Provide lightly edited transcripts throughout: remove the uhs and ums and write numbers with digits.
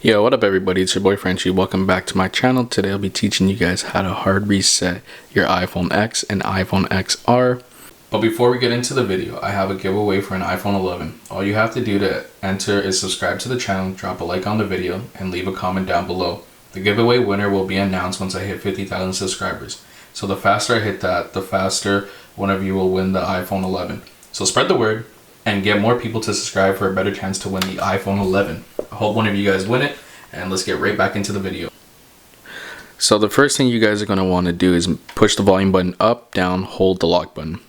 Yo, what up everybody, it's your boy Frenchiie. Welcome back to my channel. Today I'll be teaching you guys how to hard reset your iPhone X and iPhone XR. But before we get into the video, I have a giveaway for an iPhone 11. All you have to do to enter is subscribe to the channel, drop a like on the video, and leave a comment down below. The giveaway winner will be announced once I hit 50,000 subscribers. So the faster I hit that, the faster one of you will win the iPhone 11. So spread the word and get more people to subscribe for a better chance to win the iPhone 11. I hope one of you guys win it, and let's get right back into the video. So the first thing you guys are going to want to do is push the volume button up, down, hold the lock button.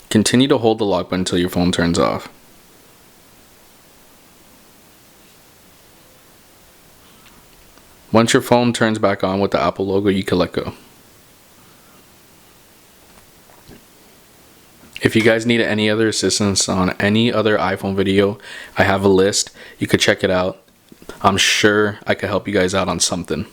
Continue to hold the lock button until your phone turns off. Once your phone turns back on with the Apple logo, you can let go. If you guys need any other assistance on any other iPhone video, I have a list. You could check it out. I'm sure I could help you guys out on something.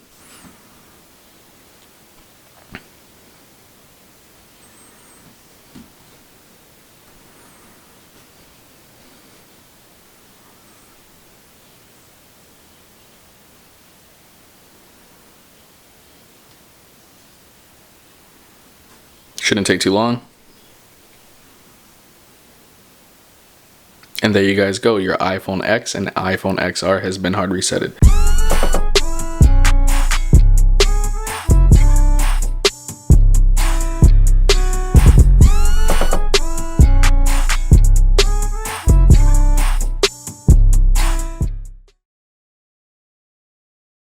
Shouldn't take too long. And there you guys go, your iPhone X and iPhone XR has been hard resetted.